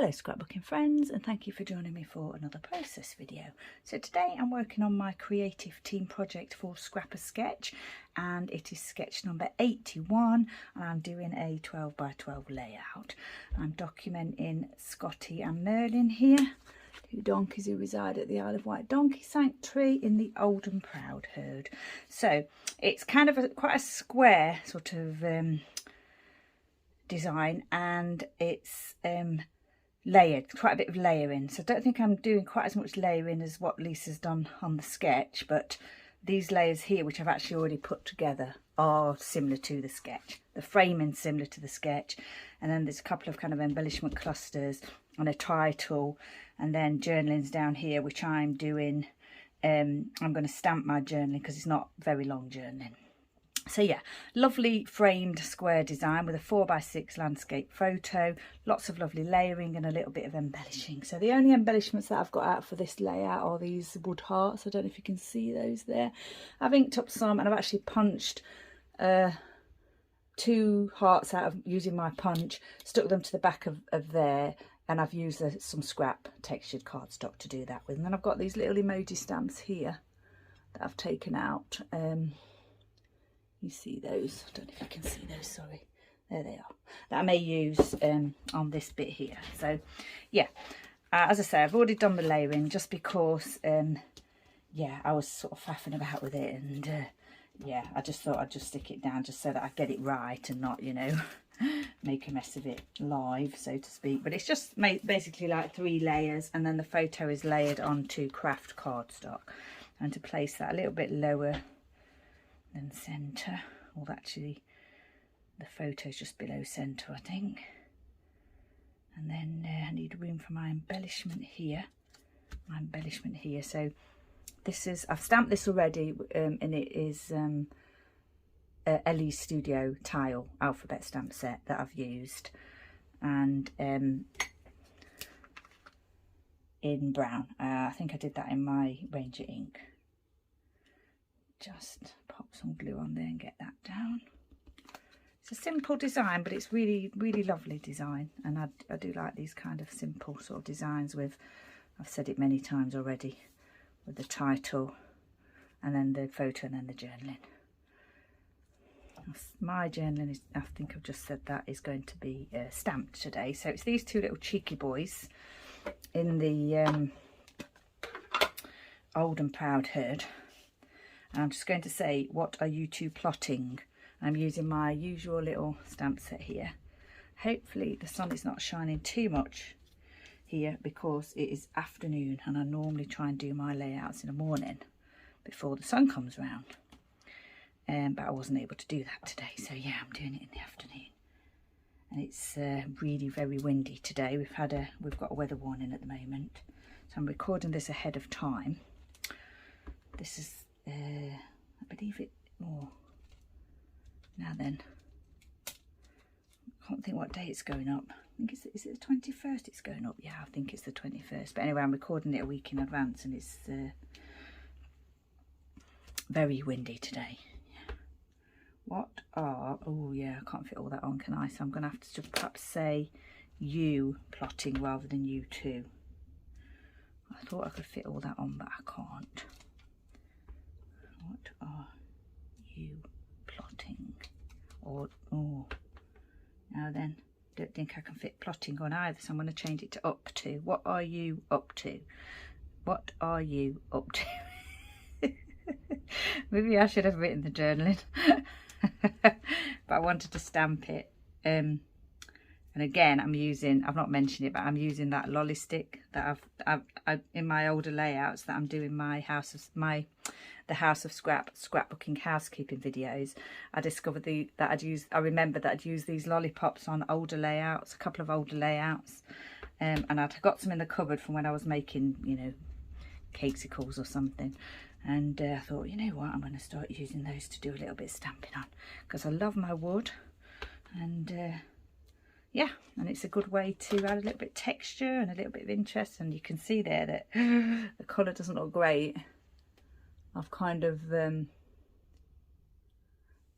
Hello scrapbooking friends, and thank you for joining me for another process video. So today I'm working on my creative team project for Scrapper Sketch, and it is sketch number 81, and I'm doing a 12 by 12 layout. I'm documenting Scottie and Merlin here, two donkeys who reside at the Isle of Wight Donkey Sanctuary in the Old and Proud herd. So it's kind of quite a square sort of design, and it's layered, quite a bit of layering. So I don't think I'm doing quite as much layering as what Lisa's done on the sketch, but these layers here, which I've actually already put together, are similar to the sketch. The framing's similar to the sketch, and then there's a couple of kind of embellishment clusters and a title, and then journaling's down here, which I'm doing. I'm going to stamp my journaling because it's not very long journaling. So yeah, lovely framed square design with a 4x6 landscape photo, lots of lovely layering and a little bit of embellishing. So the only embellishments that I've got out for this layout are these wood hearts. I don't know if you can see those there. I've inked up some, and I've actually punched 2 hearts out of using my punch, stuck them to the back of there, and I've used some scrap textured cardstock to do that with. And then I've got these little emoji stamps here that I've taken out. You see those? I don't know if you can see those, sorry. There they are. That I may use on this bit here. So, yeah. As I say, I've already done the layering just because, yeah, I was sort of faffing about with it. And, yeah, I just thought I'd just stick it down just so that I get it right and not, you know, make a mess of it live, so to speak. But it's just basically like 3 layers, and then the photo is layered onto Kraft cardstock. And to place that a little bit lower than centre, or actually the photo's just below centre, I think. And then I need room for my embellishment here. So this is, I've stamped this already, and it is Ellie's Studio tile alphabet stamp set that I've used, and in brown. I think I did that in my Ranger ink. Just pop some glue on there and get that down. It's a simple design, but it's really, really lovely design, and I do like these kind of simple sort of designs with, I've said it many times already, with the title and then the photo and then the journaling. My journaling is, I think I've just said that, is going to be stamped today. So it's these 2 little cheeky boys in the Old and Proud herd. And I'm just going to say, what are you 2 plotting? I'm using my usual little stamp set here. Hopefully the sun is not shining too much here because it is afternoon, and I normally try and do my layouts in the morning before the sun comes round. But I wasn't able to do that today, so yeah, I'm doing it in the afternoon. And it's really very windy today. We've got a weather warning at the moment, so I'm recording this ahead of time. This is I believe it, oh, now then, I can't think what day it's going up. I think is it the 21st it's going up? Yeah, I think it's the 21st. But anyway, I'm recording it a week in advance, and it's very windy today. Yeah. What are, oh yeah, I can't fit all that on, can I? So I'm going to have to just perhaps say you plotting rather than you 2. I thought I could fit all that on, but I can't. What are you plotting? Or, oh, now then, don't think I can fit plotting on either, so I'm going to change it to up to. What are you up to? What are you up to? Maybe I should have written the journaling. But I wanted to stamp it. And again, I've not mentioned it, but I'm using that lolly stick that I've in my older layouts that I'm doing my the House of scrapbooking housekeeping videos. I discovered I remembered that I'd used these lollipops on older layouts, a couple of older layouts, and I'd got some in the cupboard from when I was making, you know, cakesicles or something. And I thought, you know what, I'm going to start using those to do a little bit of stamping on, because I love my wood, and yeah, and it's a good way to add a little bit of texture and a little bit of interest. And you can see there that the colour doesn't look great. I've kind of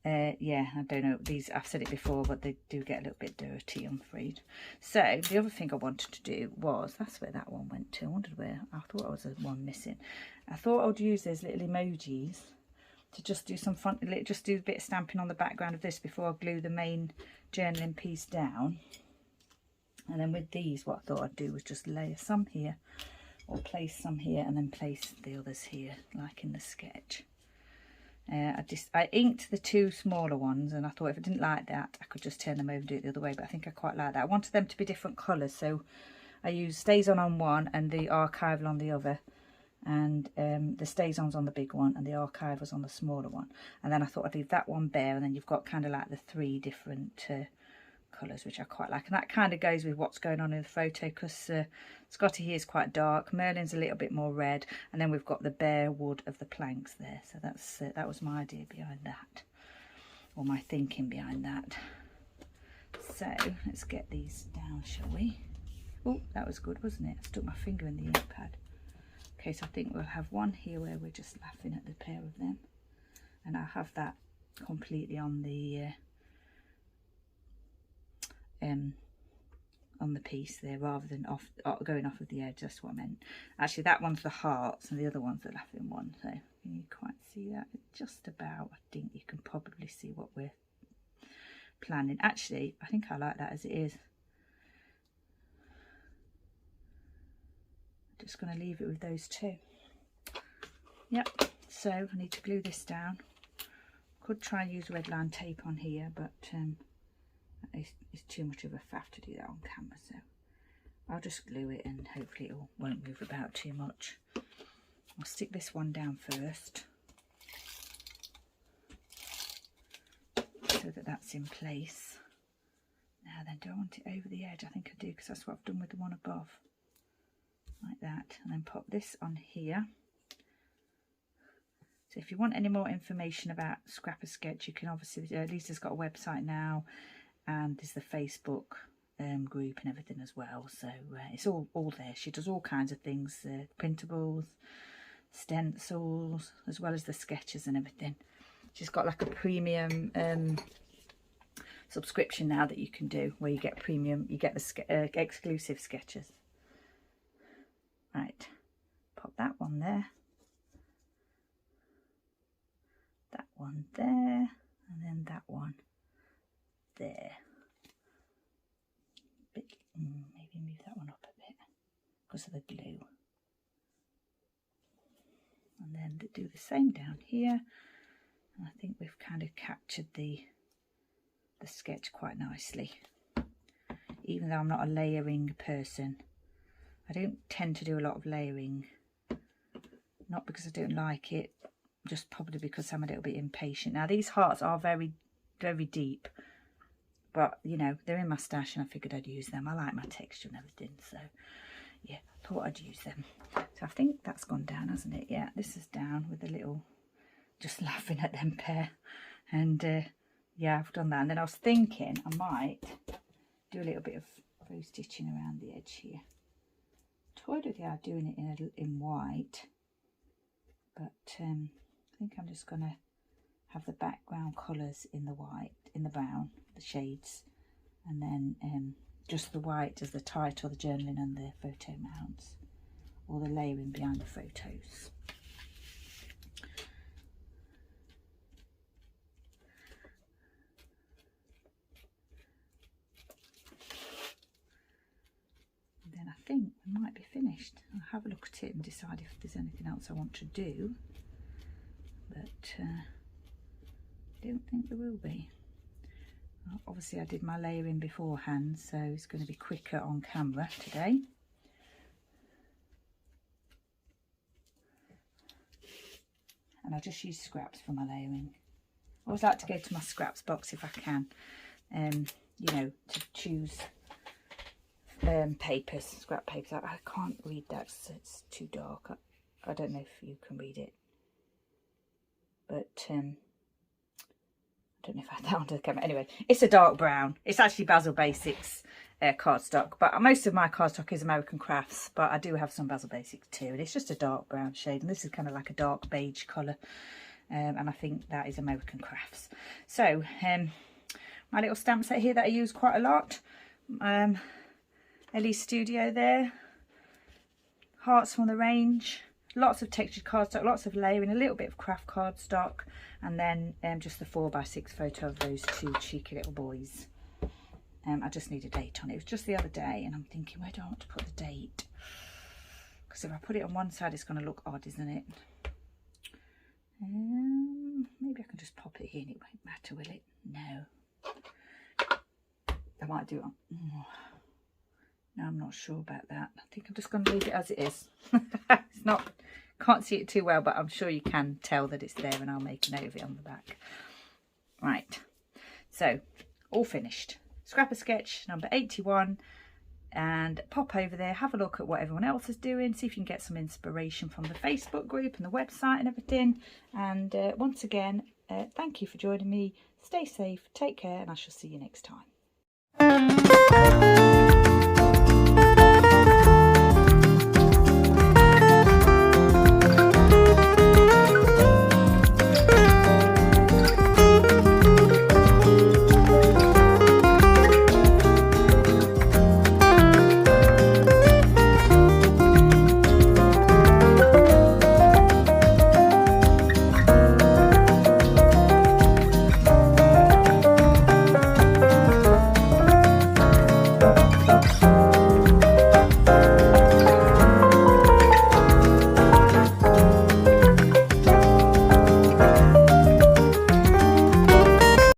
yeah, I don't know, these, I've said it before, but they do get a little bit dirty, I'm afraid. So the other thing I wanted to do was, that's where that one went to. I wondered where, I thought I was one missing. I thought I would use those little emojis to just do some fun, just do a bit of stamping on the background of this before I glue the main journaling piece down. And then with these, what I thought I'd do was just layer some here, or place some here, and then place the others here, like in the sketch. I inked the two smaller ones, and I thought if I didn't like that, I could just turn them over and do it the other way, but I think I quite like that. I wanted them to be different colours, so I used Stays On one and the Archival on the other, and the Stays On's on the big one and the Archive was on the smaller one. And then I thought I'd leave that one bare, and then you've got kind of like the three different colours, which I quite like, and that kind of goes with what's going on in the photo, because Scottie here is quite dark, Merlin's a little bit more red, and then we've got the bare wood of the planks there. So that's that was my idea behind that, or my thinking behind that. So let's get these down, shall we? Oh, that was good, wasn't it? I stuck my finger in the ink pad. Okay, so I think we'll have one here where we're just laughing at the pair of them, and I'll have that completely on the piece there, rather than going off of the edge. That's what I meant. Actually, that one's the hearts and the other one's the laughing one, so can you quite see that? Just about. I think you can probably see what we're planning. Actually, I think I like that as it is. I'm just going to leave it with those two. Yep, so I need to glue this down. Could try and use red line tape on here, but it's too much of a faff to do that on camera, so I'll just glue it and hopefully it won't move about too much. I'll stick this one down first so that that's in place. Now then, do I want it over the edge? I think I do, because that's what I've done with the one above, like that, and then pop this on here. So if you want any more information about Scrapper Sketch, you can obviously, Lisa's got a website now, and there's the Facebook group and everything as well, so it's all there. She does all kinds of things, printables, stencils, as well as the sketches and everything. She's got like a premium subscription now that you can do, where you get premium, you get the exclusive sketches. Right, pop that one there, that one there, and then that one there. Maybe move that one up a bit because of the glue, and then do the same down here. And I think we've kind of captured the sketch quite nicely, even though I'm not a layering person. I don't tend to do a lot of layering, not because I don't like it, just probably because I'm a little bit impatient. Now these hearts are very, very deep, but you know, they're in my stash and I figured I'd use them. I like my texture and everything, so yeah, I thought I'd use them. So I think that's gone down, hasn't it? Yeah, this is down with a little, just laughing at them pair. And yeah, I've done that. And then I was thinking I might do a little bit of bow stitching around the edge here. Toyed with the idea of doing it in white, but I think I'm just going to have the background colours in the white, in the brown, the shades, and then just the white as the title, the journaling and the photo mounts, or the layering behind the photos. And then I think we might be finished. I'll have a look at it and decide if there's anything else I want to do, but I don't think there will be. Obviously I did my layering beforehand, so it's going to be quicker on camera today. And I just use scraps for my layering. I always like to go to my scraps box if I can, you know, to choose papers, scrap papers. I can't read that, so it's too dark. I don't know if you can read it, but I don't know if I had that onto the camera. Anyway, it's a dark brown. It's actually Basil Basics cardstock, but most of my cardstock is American Crafts, but I do have some Basil Basics too, and it's just a dark brown shade, and this is kind of like a dark beige colour. and I think that is American Crafts. So my little stamp set here that I use quite a lot, Ellie's Studio there, hearts from the range, lots of textured cardstock, lots of layering, a little bit of Kraft cardstock, and then just the 4x6 photo of those two cheeky little boys. I just need a date on it. It was just the other day, and I'm thinking, where do I want to put the date? Because if I put it on one side, it's going to look odd, isn't it? Maybe I can just pop it here and it won't matter, will it? No. I might do it on... No, I'm not sure about that. I think I'm just going to leave it as it is. It's not... Can't see it too well, but I'm sure you can tell that it's there, and I'll make a note of it on the back. Right. So, all finished. Scrap a sketch number 81, and pop over there, have a look at what everyone else is doing, see if you can get some inspiration from the Facebook group and the website and everything. And once again, thank you for joining me. Stay safe, take care, and I shall see you next time.